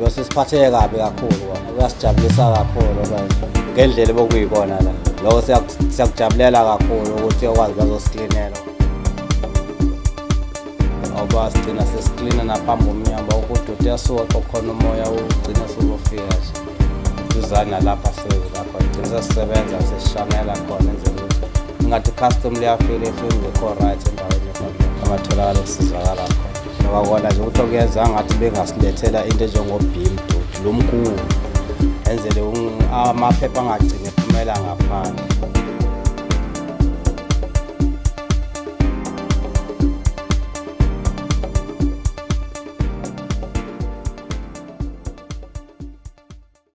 kabi, sesiphatheke kabi kakhulu. Kuyasijabulisa kakhulu ngendlela bokuyikona la. Lokho siyakujabulela kakhulu ukuthi ukwazi bazosiklinela. Ngoba sigcina sesiklina naphambi komnyama ukuthi uyasuka khona umoya ugcina suzofika nje. Duzana lapha lapha sigcina sisebenza sesishanela khona enzele ukuthi ngathi custom liyafika ifike ngekho right endaweni efanele. Amatholakala ukusizakala khona. Ngoba kona nje ukuthi okuyenza ngathi bengasilethela into enjengobhim lo mkhulu enzele amaphepha angagcini ephumela ngaphandle.